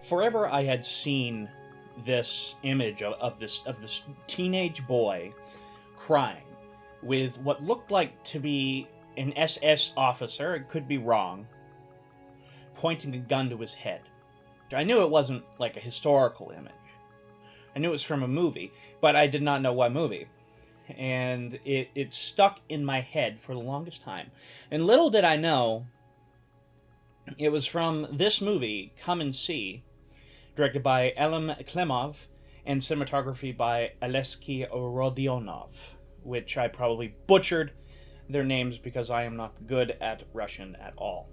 Forever I had seen this image of this teenage boy crying with what looked like to be an SS officer, it could be wrong, pointing a gun to his head. I knew it wasn't like a historical image. I knew it was from a movie, but I did not know what movie. And it stuck in my head for the longest time. And little did I know, it was from this movie, Come and See, directed by Elem Klimov, and cinematography by Aleksey Rodionov, which I probably butchered their names because I am not good at Russian at all.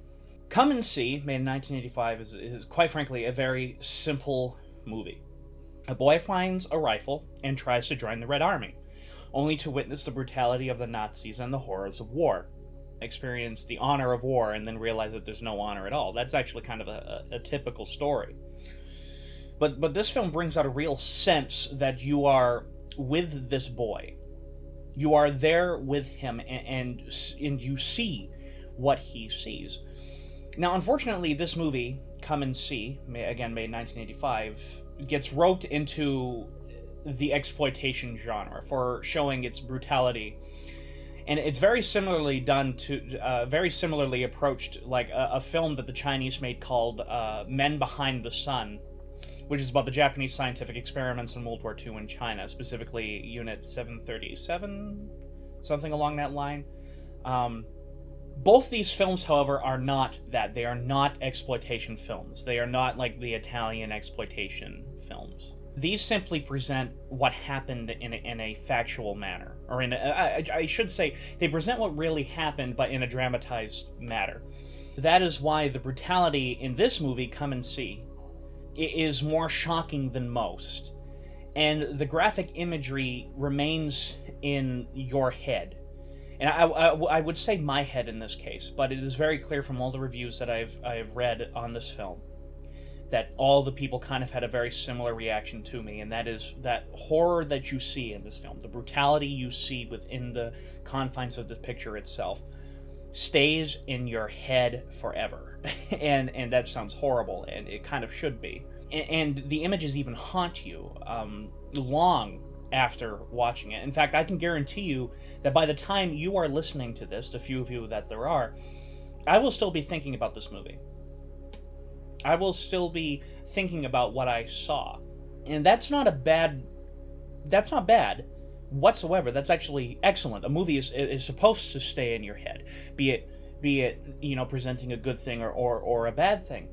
Come and See, made in 1985, is quite frankly a very simple movie. A boy finds a rifle and tries to join the Red Army, only to witness the brutality of the Nazis and the horrors of war. Experience the honor of war and then realize that there's no honor at all. That's actually kind of a typical story. But this film brings out a real sense that you are with this boy. You are there with him, and you see what he sees. Now, unfortunately, this movie, Come and See, again made in 1985, gets roped into the exploitation genre for showing its brutality. And it's very similarly done to, very similarly approached like a film that the Chinese made called Men Behind the Sun, which is about the Japanese scientific experiments in World War II in China, specifically Unit 737, something along that line. Both these films, however, are not that. They are not exploitation films. They are not like the Italian exploitation films. These simply present what happened in a factual manner. Or I should say, they present what really happened, but in a dramatized manner. That is why the brutality in this movie, Come and See, is more shocking than most. And the graphic imagery remains in your head. And I would say my head in this case, but it is very clear from all the reviews that I've read on this film that all the people kind of had a very similar reaction to me, and that is that horror that you see in this film, the brutality you see within the confines of the picture itself, stays in your head forever. and that sounds horrible, and it kind of should be. And the images even haunt you long after watching it. In fact, I can guarantee you that by the time you are listening to this, the few of you that there are, I will still be thinking about this movie. I will still be thinking about what I saw. And that's not bad whatsoever. That's actually excellent. A movie is supposed to stay in your head, be it presenting a good thing or a bad thing.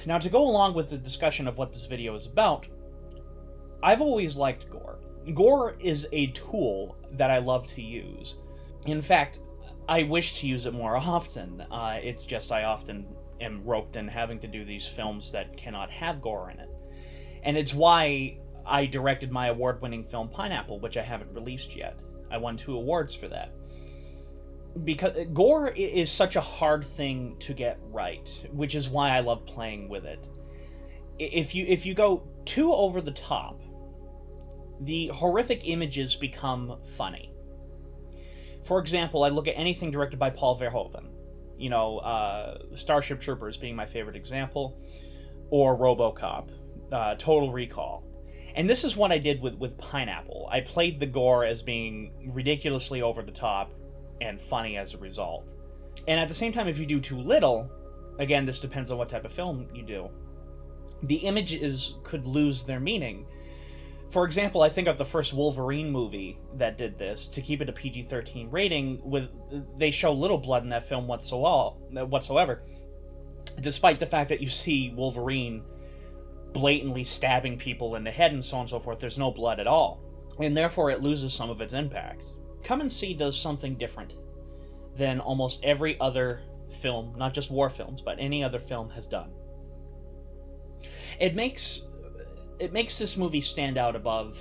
Now, to go along with the discussion of what this video is about, I've always liked gore. Gore is a tool that I love to use. In fact, I wish to use it more often. It's just I often am roped in having to do these films that cannot have gore in it. And it's why I directed my award-winning film Pineapple, which I haven't released yet. I won 2 awards for that. Because gore is such a hard thing to get right, which is why I love playing with it. If you go too over the top, the horrific images become funny. For example, I look at anything directed by Paul Verhoeven. Starship Troopers being my favorite example, or RoboCop, Total Recall. And this is what I did with Pineapple. I played the gore as being ridiculously over the top and funny as a result. And at the same time, if you do too little, again, this depends on what type of film you do, the images could lose their meaning. For example, I think of the first Wolverine movie that did this, to keep it a PG-13 rating, they show little blood in that film whatsoever, despite the fact that you see Wolverine blatantly stabbing people in the head and so on and so forth. There's no blood at all, and therefore it loses some of its impact. Come and See does something different than almost every other film, not just war films, but any other film has done. It makes this movie stand out above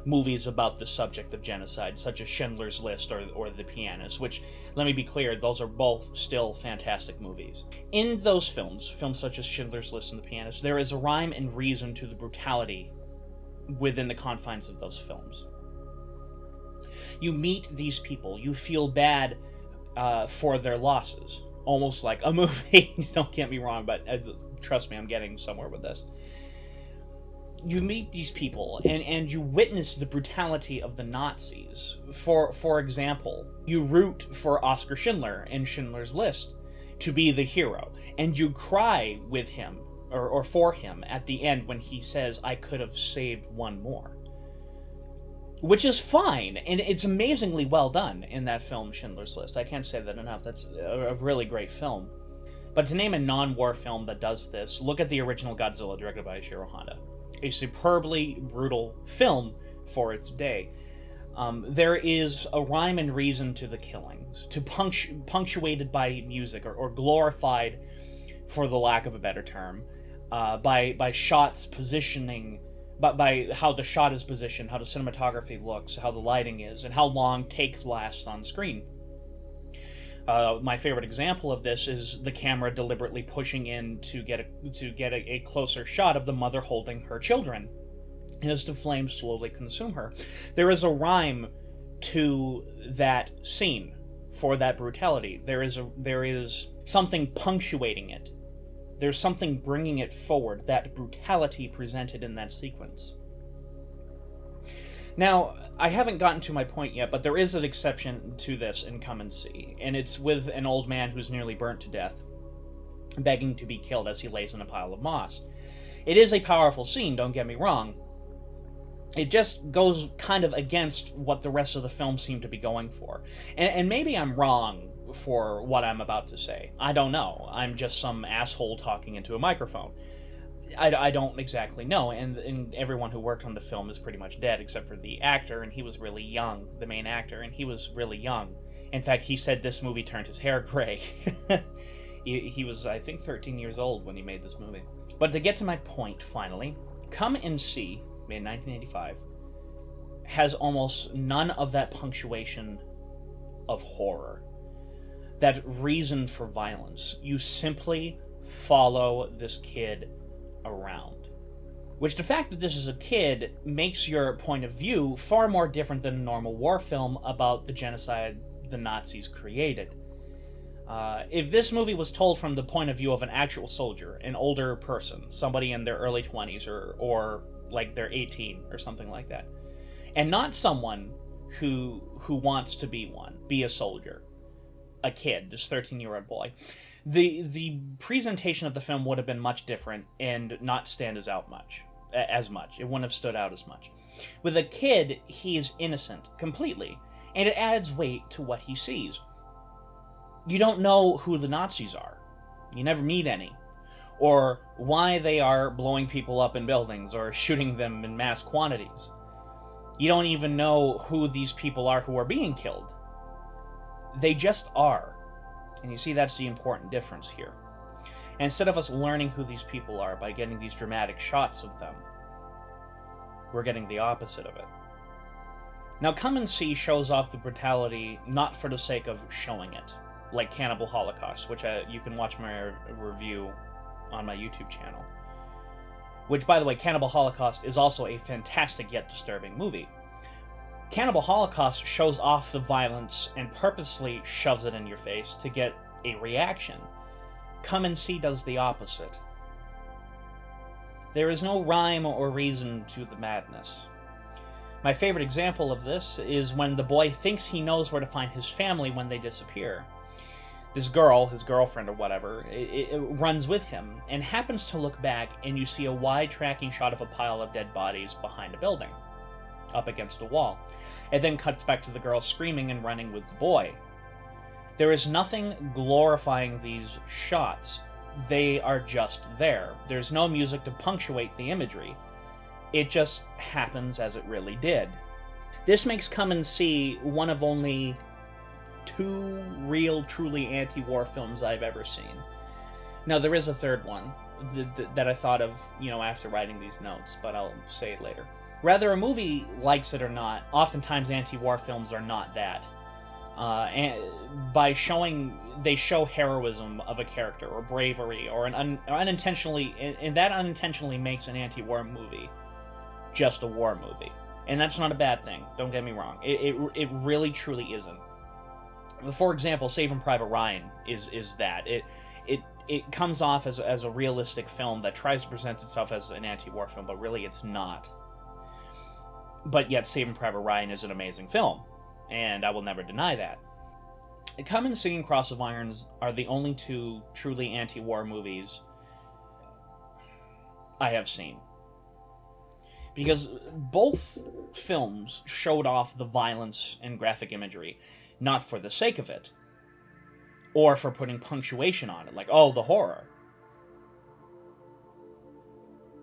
movies about the subject of genocide, such as Schindler's List or The Pianist, which, let me be clear, those are both still fantastic movies. In those films such as Schindler's List and The Pianist, there is a rhyme and reason to the brutality within the confines of those films. You meet these people, you feel bad for their losses, almost like a movie. Don't get me wrong, but trust me, I'm getting somewhere with this. You meet these people, and you witness the brutality of the Nazis. For example, you root for Oskar Schindler in Schindler's List to be the hero, and you cry with him, or for him, at the end when he says, "I could have saved one more." Which is fine, and it's amazingly well done in that film, Schindler's List. I can't say that enough. That's a really great film. But to name a non-war film that does this, look at the original Godzilla, directed by Ishiro Honda. A superbly brutal film for its day. There is a rhyme and reason to the killings, punctuated by music, or glorified, for the lack of a better term, by shots positioning, but by how the shot is positioned, how the cinematography looks, how the lighting is, and how long takes last on screen. My favorite example of this is the camera deliberately pushing in to get a closer shot of the mother holding her children as the flames slowly consume her. There is a rhyme to that scene for that brutality. There is something punctuating it. There's something bringing it forward, that brutality presented in that sequence. Now, I haven't gotten to my point yet, but there is an exception to this in Come and See, and it's with an old man who's nearly burnt to death, begging to be killed as he lays in a pile of moss. It is a powerful scene, don't get me wrong. It just goes kind of against what the rest of the film seemed to be going for. And maybe I'm wrong for what I'm about to say. I don't know. I'm just some asshole talking into a microphone. I don't exactly know, and everyone who worked on the film is pretty much dead, except for the actor, and he was really young, the main actor, and he was really young. In fact, he said this movie turned his hair gray. He was, I think, 13 years old when he made this movie. But to get to my point, finally, Come and See, made in 1985, has almost none of that punctuation of horror, that reason for violence. You simply follow this kid around. Which, the fact that this is a kid makes your point of view far more different than a normal war film about the genocide the Nazis created. If this movie was told from the point of view of an actual soldier, an older person, somebody in their early 20s, or like they're 18 or something like that, and not someone who wants to be a soldier, a kid, this 13-year-old boy, the presentation of the film would have been much different and not stand as much. It wouldn't have stood out as much. With a kid, he is innocent completely, and it adds weight to what he sees. You don't know who the Nazis are. You never meet any. Or why they are blowing people up in buildings or shooting them in mass quantities. You don't even know who these people are who are being killed. They just are. And you see, that's the important difference here. And instead of us learning who these people are by getting these dramatic shots of them, we're getting the opposite of it. Now, Come and See shows off the brutality not for the sake of showing it, like Cannibal Holocaust, which you can watch my review on my YouTube channel. Which, by the way, Cannibal Holocaust is also a fantastic yet disturbing movie. Cannibal Holocaust shows off the violence and purposely shoves it in your face to get a reaction. Come and See does the opposite. There is no rhyme or reason to the madness. My favorite example of this is when the boy thinks he knows where to find his family when they disappear. This girl, his girlfriend or whatever, it runs with him and happens to look back, and you see a wide tracking shot of a pile of dead bodies behind a building, up against a wall. It then cuts back to the girl screaming and running with the boy. There is nothing glorifying these shots. They are just there. There's no music to punctuate the imagery. It just happens as it really did. This makes Come and See one of only 2 real, truly anti-war films I've ever seen. Now, there is a third one that I thought of, after writing these notes, but I'll say it later. Whether a movie likes it or not, oftentimes anti-war films are not that. And by they show heroism of a character, or bravery, or unintentionally, and that unintentionally makes an anti-war movie just a war movie. And that's not a bad thing, don't get me wrong. It really, truly isn't. For example, Saving Private Ryan is that. It comes off as a realistic film that tries to present itself as an anti-war film, but really it's not. But yet Saving Private Ryan is an amazing film, and I will never deny that. Come and See and Cross of Irons are the only two truly anti-war movies I have seen. Because both films showed off the violence and graphic imagery, not for the sake of it, or for putting punctuation on it, like, oh, the horror.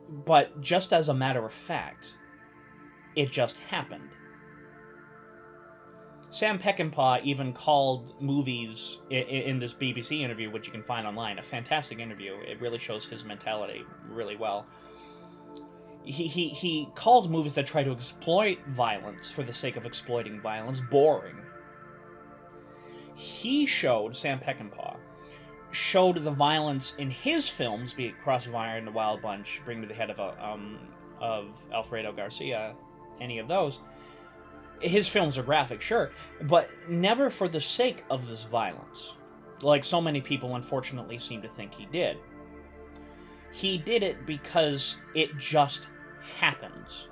But just as a matter of fact, it just happened. Sam Peckinpah even called movies in this BBC interview, which you can find online, a fantastic interview. It really shows his mentality really well. He called movies that try to exploit violence for the sake of exploiting violence boring. Sam Peckinpah, showed the violence in his films, be it Cross of Iron, The Wild Bunch, Bring Me the Head of Alfredo Garcia, any of those. His films are graphic, sure, but never for the sake of this violence, like so many people unfortunately seem to think he did. He did it because it just happens.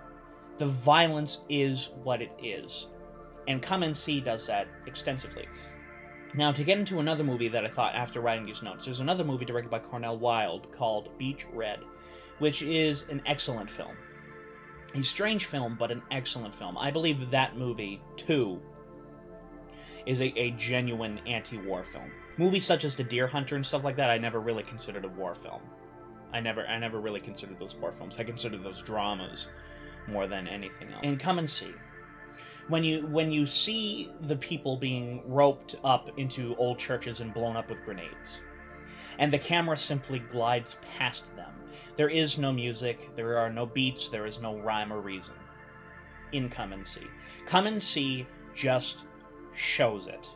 The violence is what it is. And Come and See does that extensively. Now, to get into another movie that I thought after writing these notes, there's another movie directed by Cornel Wilde called Beach Red, which is an excellent film. A strange film, but an excellent film. I believe that movie, too, is a genuine anti-war film. Movies such as The Deer Hunter and stuff like that, I never really considered a war film. I never really considered those war films. I considered those dramas more than anything else. And Come and See. When you see the people being roped up into old churches and blown up with grenades, and the camera simply glides past them. There is no music, there are no beats, there is no rhyme or reason in Come and See. Come and See just shows it.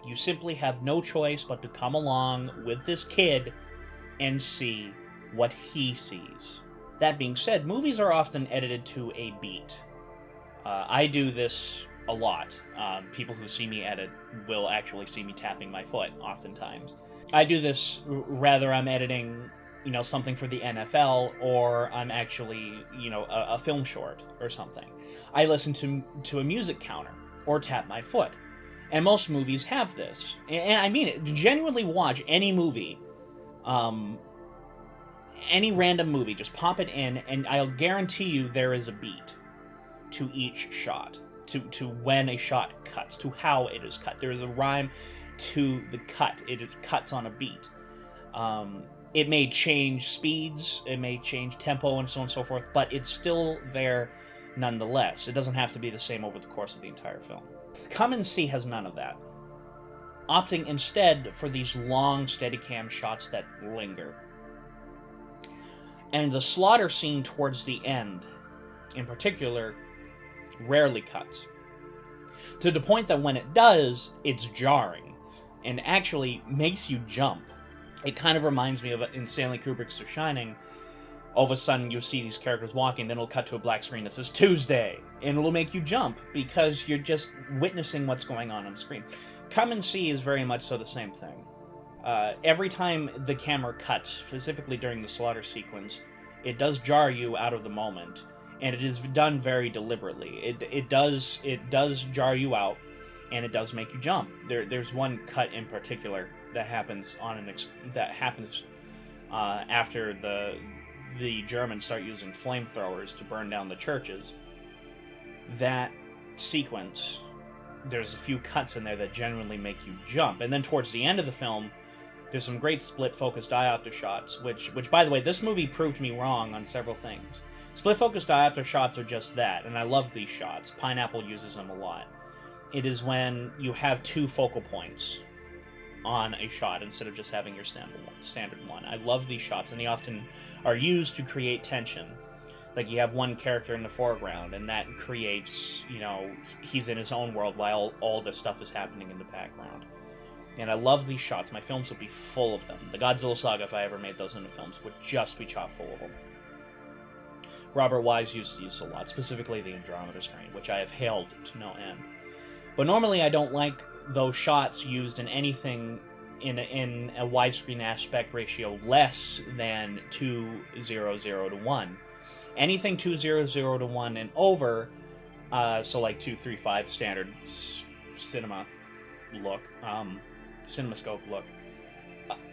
You simply have no choice but to come along with this kid and see what he sees. That being said, movies are often edited to a beat. I do this a lot. People who see me edit will actually see me tapping my foot, oftentimes. I do this rather I'm editing, something for the NFL, or I'm actually, a film short or something. I listen to a music counter, or tap my foot. And most movies have this. And I mean it. Genuinely watch any movie, any random movie, just pop it in, and I'll guarantee you there is a beat to each shot, to when a shot cuts, to how it is cut. There is a rhyme to the cut. It cuts on a beat. It may change speeds, it may change tempo, and so on and so forth, but it's still there nonetheless. It doesn't have to be the same over the course of the entire film. Come and See has none of that, opting instead for these long Steadicam shots that linger. And the slaughter scene towards the end, in particular, rarely cuts. To the point that when it does, it's jarring, and actually makes you jump. It kind of reminds me of, in Stanley Kubrick's The Shining, all of a sudden you see these characters walking, then it'll cut to a black screen that says Tuesday, and it'll make you jump, because you're just witnessing what's going on screen. Come and See is very much so the same thing. Every time the camera cuts, specifically during the slaughter sequence, it does jar you out of the moment, and it is done very deliberately. It does jar you out, and it does make you jump. There's one cut in particular that happens after the Germans start using flamethrowers to burn down the churches. That sequence, there's a few cuts in there that genuinely make you jump, and then towards the end of the film, there's some great split-focus diopter shots, which by the way, this movie proved me wrong on several things. Split-focus diopter shots are just that, and I love these shots. Pineapple uses them a lot. It is when you have two focal points on a shot instead of just having your standard one. I love these shots, and they often are used to create tension. Like, you have one character in the foreground, and that creates, he's in his own world while all this stuff is happening in the background. And I love these shots. My films would be full of them. The Godzilla saga, if I ever made those into films, would just be chock full of them. Robert Wise used these a lot, specifically the Andromeda strain, which I have hailed to no end. But normally I don't like those shots used in anything in a widescreen aspect ratio less than 2:00 to 1. Anything 2:00 to 1 and over, so like 2:35 standard cinema look, cinemascope look,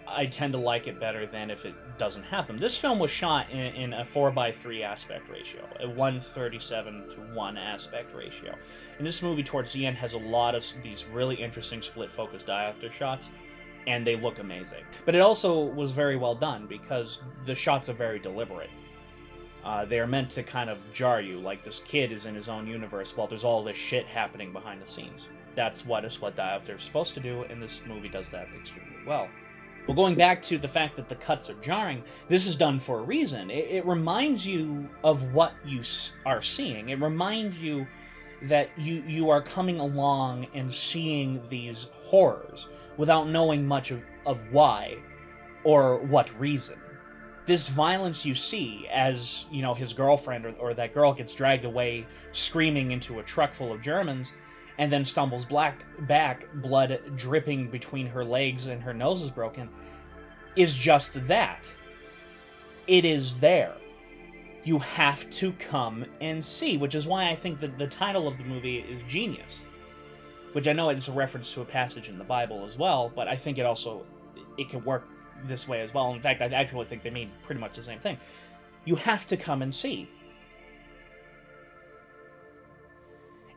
I tend to like it better than if it doesn't have them. This film was shot in a 4:3 aspect ratio, a 1:37 to 1 aspect ratio. And this movie, towards the end, has a lot of these really interesting split-focus diopter shots, and they look amazing. But it also was very well done, because the shots are very deliberate. They are meant to kind of jar you, like this kid is in his own universe while there's all this shit happening behind the scenes. That's what a split diopter is supposed to do, and this movie does that extremely well. Well, going back to the fact that the cuts are jarring, this is done for a reason. It reminds you of what you are seeing. It reminds you that you are coming along and seeing these horrors without knowing much of why or what reason. This violence you see as, you know, his girlfriend or that girl gets dragged away screaming into a truck full of Germans, and then stumbles back, blood dripping between her legs and her nose is broken, is just that. It is there. You have to come and see, which is why I think that the title of the movie is genius. Which I know it's a reference to a passage in the Bible as well, but I think it can work this way as well. In fact, I actually think they mean pretty much the same thing. You have to come and see.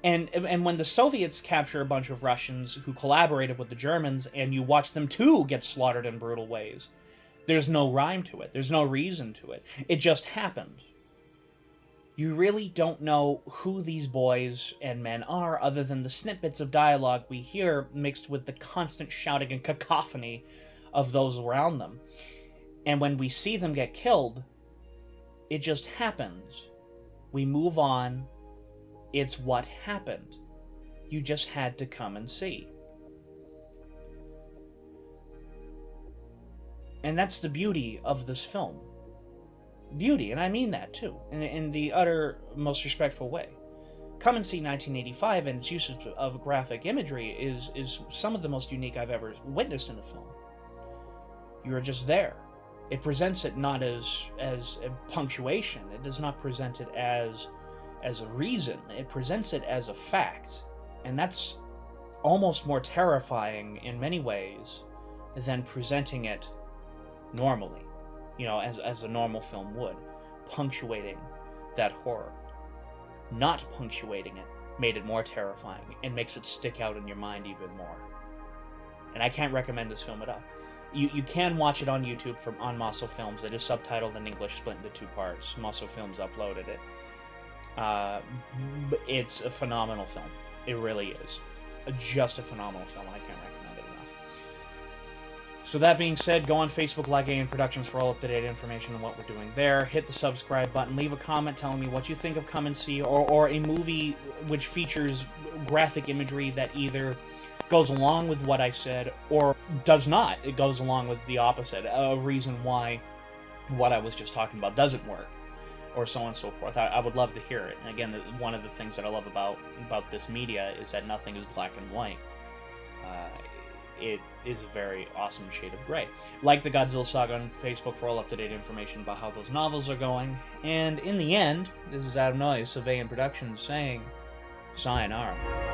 And when the Soviets capture a bunch of Russians who collaborated with the Germans, and you watch them too get slaughtered in brutal ways, there's no rhyme to it. There's no reason to it. It just happened. You really don't know who these boys and men are, other than the snippets of dialogue we hear mixed with the constant shouting and cacophony of those around them. And when we see them get killed, it just happens. We move on. It's what happened. You just had to come and see. And that's the beauty of this film. Beauty, and I mean that too, in the utter most respectful way. Come and see 1985 and its use of graphic imagery is some of the most unique I've ever witnessed in a film. You are just there. It presents it not as a punctuation. It does not present it as a reason. It presents it as a fact. And that's almost more terrifying in many ways than presenting it normally, you know, as a normal film would, punctuating that horror. Not punctuating it made it more terrifying and makes it stick out in your mind even more. And I can't recommend this film enough. You can watch it on YouTube on Mosso Films. It is subtitled in English, split into 2 parts. Mosso Films uploaded it. It's a phenomenal film. It really is. Just a phenomenal film, and I can't recommend it enough. So that being said, go on Facebook, like AN Productions for all up-to-date information on what we're doing there. Hit the subscribe button. Leave a comment telling me what you think of Come and See, or a movie which features graphic imagery that either goes along with what I said or does not. It goes along with the opposite. A reason why what I was just talking about doesn't work, or so on and so forth. I would love to hear it. And again, one of the things that I love about this media is that nothing is black and white. It is a very awesome shade of gray. Like the Godzilla Saga on Facebook for all up-to-date information about how those novels are going. And in the end, this is Adam Noyes of AN Productions saying, sayonara.